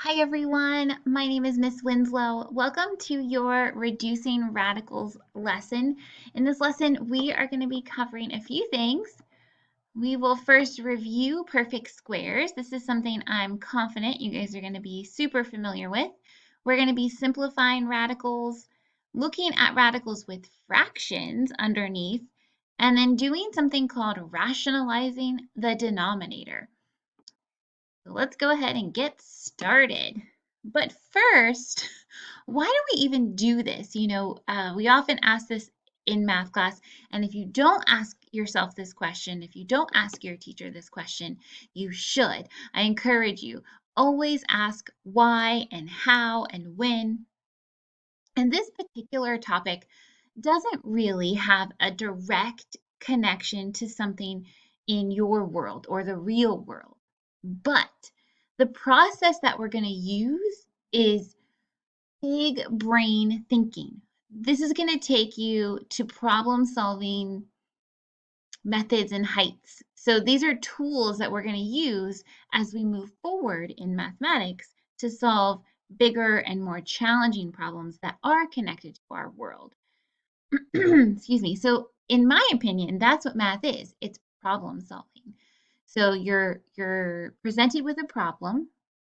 Hi everyone, my name is Miss Winslow. Welcome to your Reducing Radicals lesson. In this lesson, we are going to be covering a few things. We will first review perfect squares. This is something I'm confident you guys are going to be super familiar with. We're going to be simplifying radicals, looking at radicals with fractions underneath, and then doing something called rationalizing the denominator. So let's go ahead and get started. But first, why do we even do this? We often ask this in math class, and if you don't ask yourself this question, if you don't ask your teacher this question, you should. I encourage you, always ask why and how and when. And this particular topic doesn't really have a direct connection to something in your world or the real world. But the process that we're going to use is big brain thinking. This is going to take you to problem solving methods and heights. So these are tools that we're going to use as we move forward in mathematics to solve bigger and more challenging problems that are connected to our world. Excuse me. So in my opinion, that's what math is. It's problem solving. So you're presented with a problem,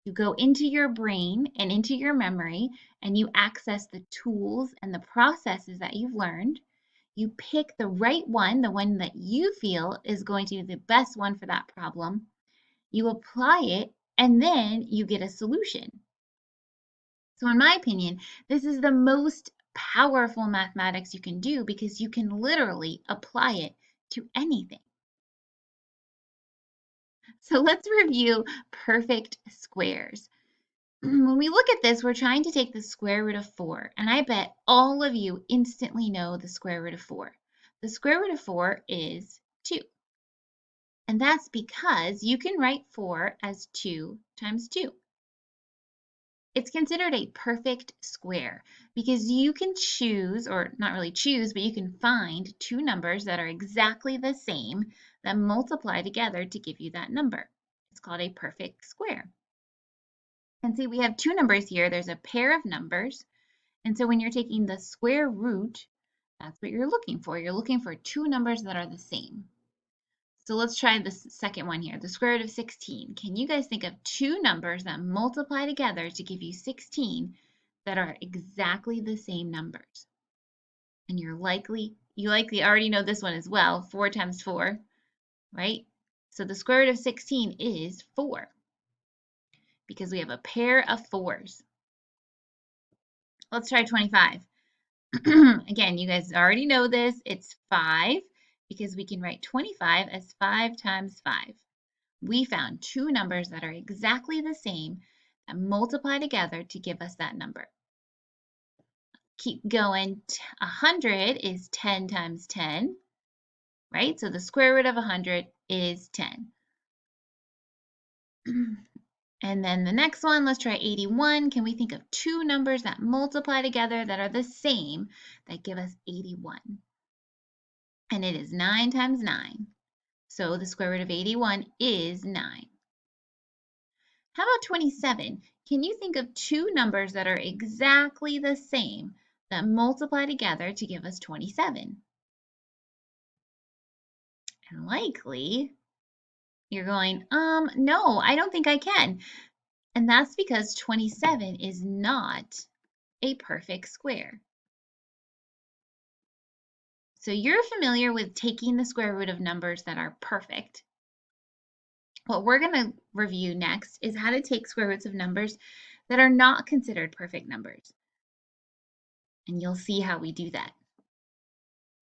you go into your brain and into your memory and you access the tools and the processes that you've learned. You pick the right one, the one that you feel is going to be the best one for that problem. You apply it and then you get a solution. So in my opinion, this is the most powerful mathematics you can do because you can literally apply it to anything. So let's review perfect squares. When we look at this, we're trying to take the square root of 4, and I bet all of you instantly know the square root of 4. The square root of 4 is 2, and that's because you can write 4 as 2 times 2. It's considered a perfect square because you can choose, or not really choose, but you can find two numbers that are exactly the same that multiply together to give you that number. It's called a perfect square. And see, we have two numbers here. There's a pair of numbers. And so when you're taking the square root, that's what you're looking for. You're looking for two numbers that are the same. So let's try the second one here, the square root of 16. Can you guys think of two numbers that multiply together to give you 16 that are exactly the same numbers? And you likely already know this one as well, 4 times 4, right? So the square root of 16 is 4 because we have a pair of 4s. Let's try 25. Again, you guys already know this. It's 5 because we can write 25 as 5 times 5. We found two numbers that are exactly the same that multiply together to give us that number. Keep going. 100 is 10 times 10, right? So the square root of 100 is 10. And then the next one, let's try 81. Can we think of two numbers that multiply together that are the same that give us 81? And it is 9 times 9. So the square root of 81 is 9. How about 27? Can you think of two numbers that are exactly the same that multiply together to give us 27? And likely you're going, no, I don't think I can. And that's because 27 is not a perfect square. So you're familiar with taking the square root of numbers that are perfect. What we're going to review next is how to take square roots of numbers that are not considered perfect numbers. And you'll see how we do that.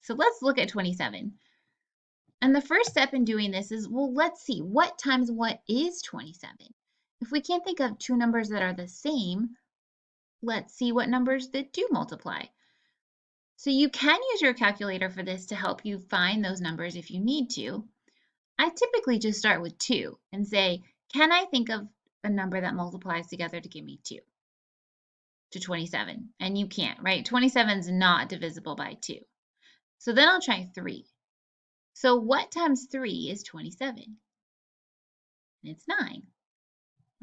So let's look at 27. And the first step in doing this is, well, let's see, what times what is 27? If we can't think of two numbers that are the same, let's see what numbers that do multiply. So you can use your calculator for this to help you find those numbers if you need to. I typically just start with 2 and say, can I think of a number that multiplies together to give me 2 to 27? And you can't, right? 27 is not divisible by 2. So then I'll try 3. So what times 3 is 27? It's 9,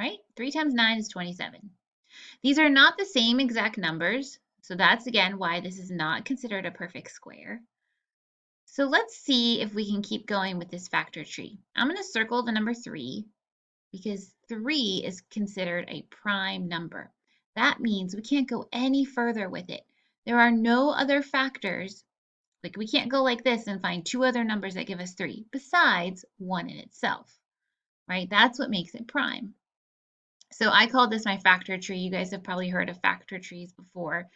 right? 3 times 9 is 27. These are not the same exact numbers, so that's again why this is not considered a perfect square. So let's see if we can keep going with this factor tree. I'm going to circle the number 3 because 3 is considered a prime number. That means we can't go any further with it. There are no other factors. Like we can't go like this and find 2 other numbers that give us 3 besides 1 in itself, right? That's what makes it prime. So I called this my factor tree. You guys have probably heard of factor trees before.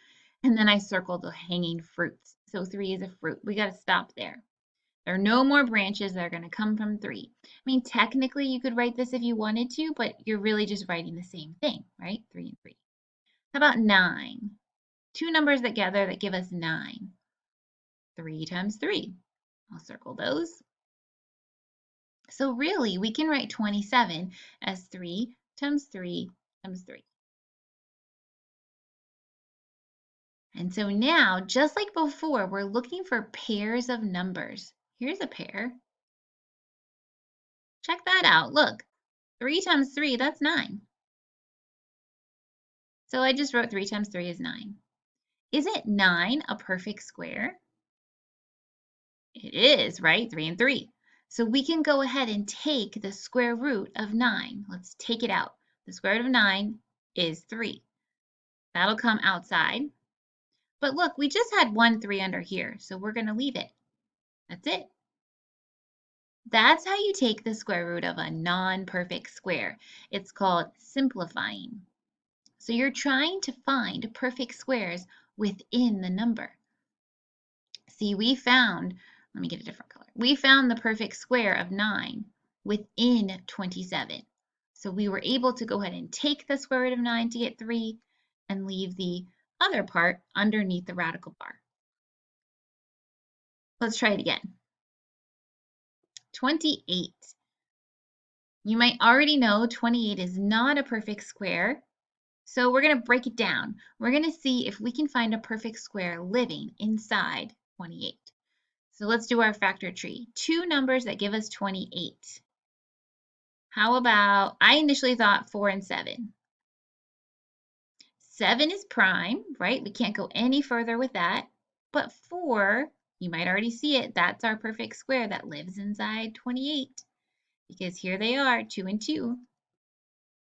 And then I circled the hanging fruits. So 3 is a fruit. We got to stop there. There are no more branches that are going to come from 3. I mean, technically you could write this if you wanted to, but you're really just writing the same thing, right? 3 and 3. How about 9? 2 numbers together that give us 9. 3 times 3. I'll circle those. So really, we can write 27 as 3 times 3 times 3. And so now, just like before, we're looking for pairs of numbers. Here's a pair. Check that out. Look, 3 times 3, that's 9. So I just wrote 3 times 3 is 9. Isn't 9 a perfect square? It is, right? 3 and 3. So we can go ahead and take the square root of 9. Let's take it out. The square root of 9 is 3. That'll come outside. But look, we just had 1 3 under here, so we're going to leave it. That's it. That's how you take the square root of a non-perfect square. It's called simplifying. So you're trying to find perfect squares within the number. See, we found, let me get a different color. We found the perfect square of 9 within 27. So we were able to go ahead and take the square root of 9 to get 3 and leave the other part underneath the radical bar. Let's try it again. 28. You might already know 28 is not a perfect square. So we're going to break it down. We're going to see if we can find a perfect square living inside 28. So let's do our factor tree. 2 numbers that give us 28. How about, I initially thought 4 and 7. 7 is prime, right? We can't go any further with that. But 4, you might already see it. That's our perfect square that lives inside 28. Because here they are, 2 and 2.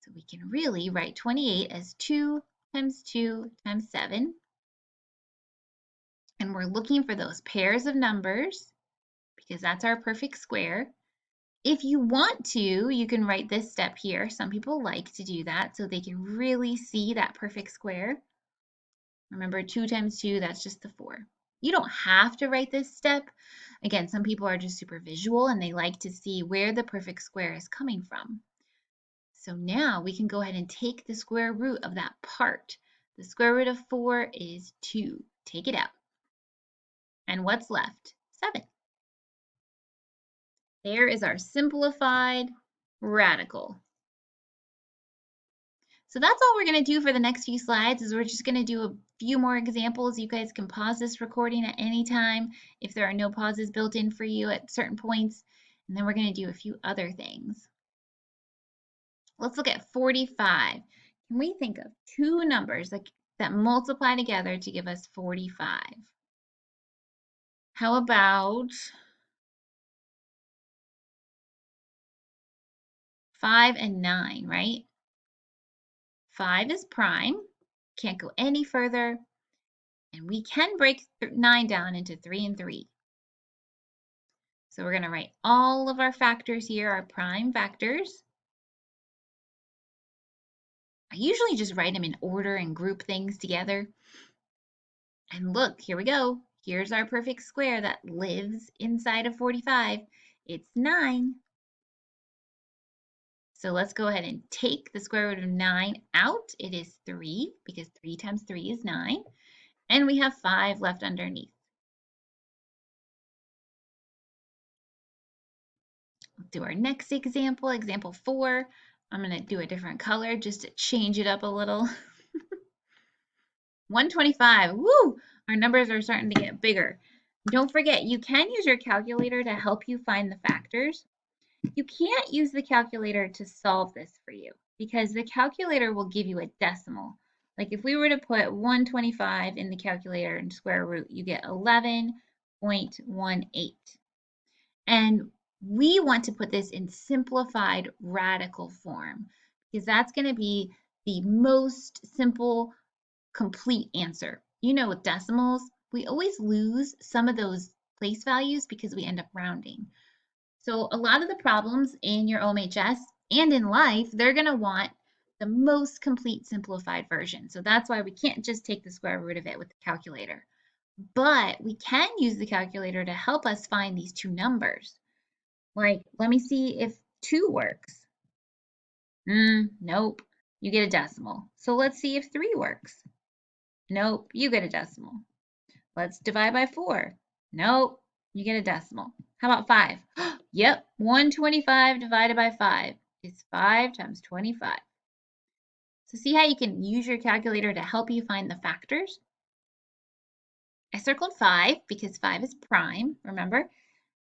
So we can really write 28 as 2 times 2 times 7. And we're looking for those pairs of numbers because that's our perfect square. If you want to, you can write this step here. Some people like to do that so they can really see that perfect square. Remember, 2 times 2, that's just the 4. You don't have to write this step. Again, some people are just super visual and they like to see where the perfect square is coming from. So now we can go ahead and take the square root of that part. The square root of 4 is 2. Take it out. And what's left? 7. There is our simplified radical. So that's all we're going to do for the next few slides is we're just going to do a few more examples. You guys can pause this recording at any time if there are no pauses built in for you at certain points. And then we're going to do a few other things. Let's look at 45. Can we think of 2 numbers that multiply together to give us 45? How about 5 and 9, right? 5 is prime, can't go any further, and we can break 9 down into 3 and 3. So we're going to write all of our factors here, our prime factors. I usually just write them in order and group things together. And look, here we go. Here's our perfect square that lives inside of 45. It's 9. So let's go ahead and take the square root of 9 out. It is 3 because 3 times 3 is 9. And we have 5 left underneath. Let's do our next example, example 4. I'm going to do a different color just to change it up a little. 125. Woo! Our numbers are starting to get bigger. Don't forget, you can use your calculator to help you find the factors. You can't use the calculator to solve this for you. because the calculator will give you a decimal. Like if we were to put 125 in the calculator and square root, you get 11.18. And we want to put this in simplified radical form because that's going to be the most simple, complete answer. You know, with decimals, we always lose some of those place values because we end up rounding. So a lot of the problems in your OMHS and in life, they're going to want the most complete simplified version. So that's why we can't just take the square root of it with the calculator. But we can use the calculator to help us find these two numbers. Like, let me see if 2 works. Nope, you get a decimal. So let's see if 3 works. Nope, you get a decimal. Let's divide by 4. Nope, you get a decimal. How about 5? Yep, 125 divided by 5 is 5 times 25. So see how you can use your calculator to help you find the factors? I circled 5 because 5 is prime, remember?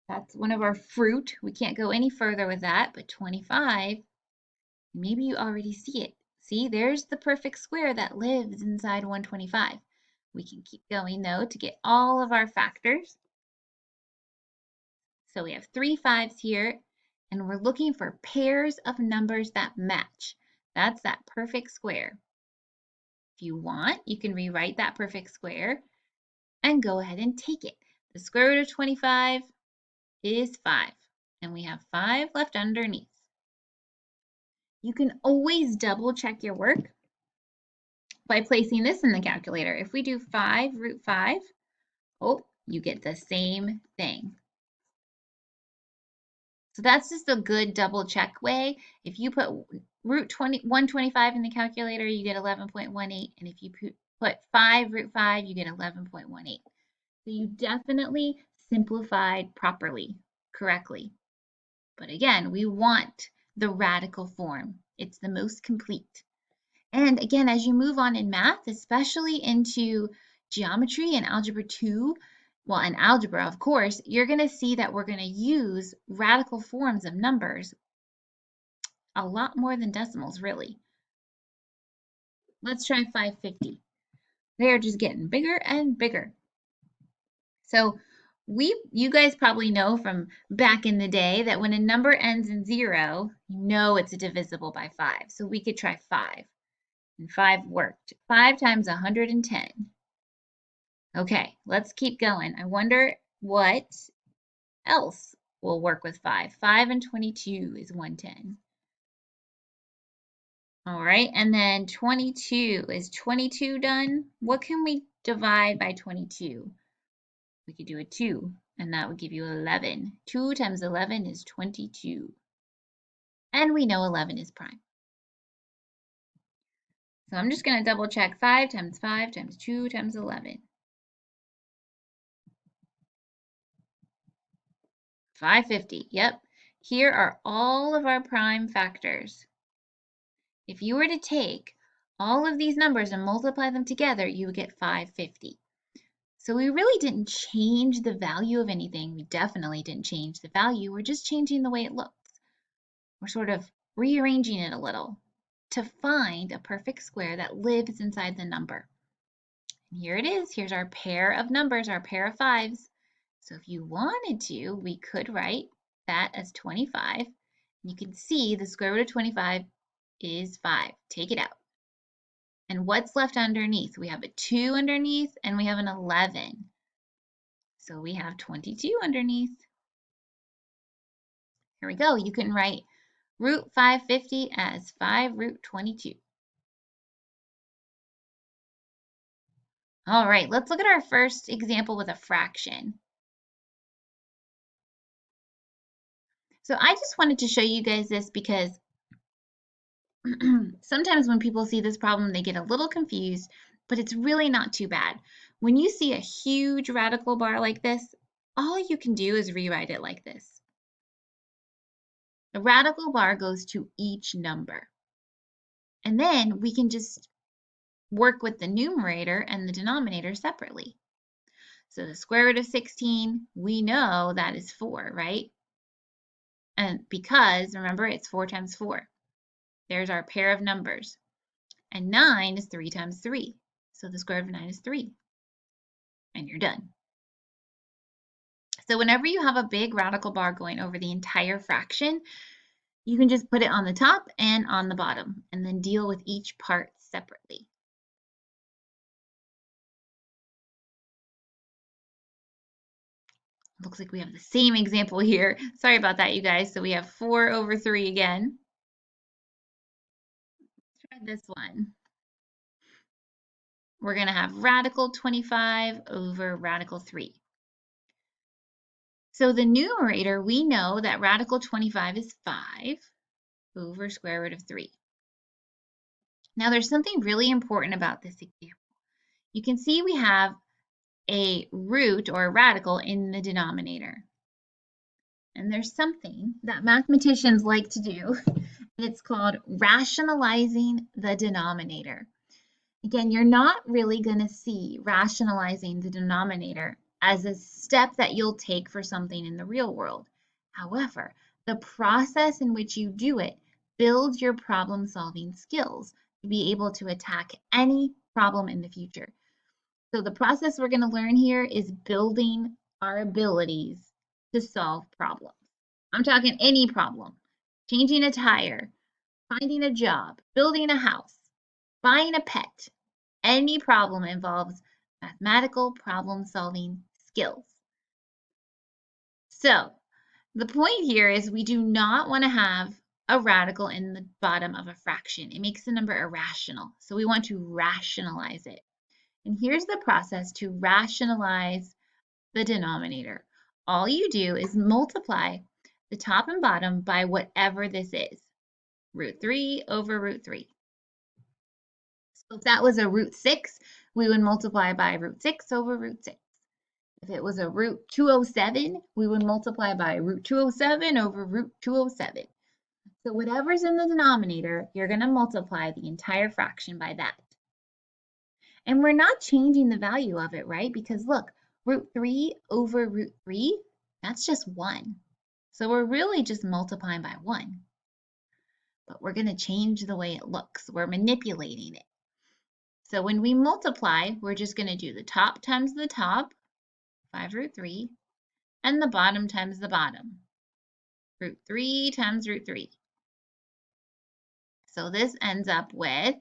That's one of our fruit. We can't go any further with that, but 25, maybe you already see it. See, there's the perfect square that lives inside 125. We can keep going though to get all of our factors. So we have 3 5s here, and we're looking for pairs of numbers that match. That's that perfect square. If you want, you can rewrite that perfect square and go ahead and take it. The square root of 25 is 5, and we have 5 left underneath. You can always double check your work by placing this in the calculator. If we do 5 root 5, oh, you get the same thing. So that's just a good double check way. If you put root 125 in the calculator, you get 11.18. And if you put 5 root 5, you get 11.18. So you definitely simplified properly, correctly. But again, we want the radical form. It's the most complete. And again, as you move on in math, especially into geometry and algebra 2, well, and algebra, of course, you're going to see that we're going to use radical forms of numbers a lot more than decimals, really. Let's try 550. They're just getting bigger and bigger. So you guys probably know from back in the day that when a number ends in 0, you know it's divisible by 5. So we could try 5. And 5 worked. 5 times 110. Okay, let's keep going. I wonder what else will work with 5. 5 and 22 is 110. All right, and then 22. Is 22 done? What can we divide by 22? We could do a 2, and that would give you 11. 2 times 11 is 22. And we know 11 is prime. So I'm just going to double check 5 times 5 times 2 times 11. 550, yep. Here are all of our prime factors. If you were to take all of these numbers and multiply them together, you would get 550. So we really didn't change the value of anything. We definitely didn't change the value. We're just changing the way it looks. We're sort of rearranging it a little to find a perfect square that lives inside the number. And here it is. Here's our pair of numbers, our pair of 5s. So if you wanted to, we could write that as 25. You can see the square root of 25 is 5. Take it out. And what's left underneath? We have a 2 underneath and we have an 11. So we have 22 underneath. Here we go. You can write root 550 as 5 root 22. All right, let's look at our first example with a fraction. So I just wanted to show you guys this because sometimes when people see this problem, they get a little confused, but it's really not too bad. When you see a huge radical bar like this, all you can do is rewrite it like this. The radical bar goes to each number. And then we can just work with the numerator and the denominator separately. So the square root of 16, we know that is 4, right? And because, remember, it's 4 times 4. There's our pair of numbers. And 9 is 3 times 3. So the square root of 9 is 3. And you're done. So whenever you have a big radical bar going over the entire fraction, you can just put it on the top and on the bottom, and then deal with each part separately. Looks like we have the same example here. Sorry about that, you guys. So we have 4 over 3 again. Let's try this one. We're going to have radical 25 over radical 3. So the numerator, we know that radical 25 is 5 over square root of 3. Now there's something really important about this example. You can see we have a root or a radical in the denominator. And there's something that mathematicians like to do, and it's called rationalizing the denominator. Again, you're not really going to see rationalizing the denominator as a step that you'll take for something in the real world. However, the process in which you do it builds your problem-solving skills to be able to attack any problem in the future. So the process we're going to learn here is building our abilities to solve problems. I'm talking any problem. Changing a tire, finding a job, building a house, buying a pet. Any problem involves mathematical problem-solving skills. So the point here is we do not want to have a radical in the bottom of a fraction. It makes the number irrational. So we want to rationalize it. And here's the process to rationalize the denominator. All you do is multiply the top and bottom by whatever this is. Root 3 over root 3. So if that was a root 6, we would multiply by root 6 over root 6. If it was a root 207, we would multiply by root 207 over root 207. So whatever's in the denominator, you're going to multiply the entire fraction by that. And we're not changing the value of it, right? Because look, root 3 over root 3, that's just 1. So we're really just multiplying by 1. But we're going to change the way it looks. We're manipulating it. So when we multiply, we're just going to do the top times the top, 5 root 3, and the bottom times the bottom, root 3 times root 3. So this ends up with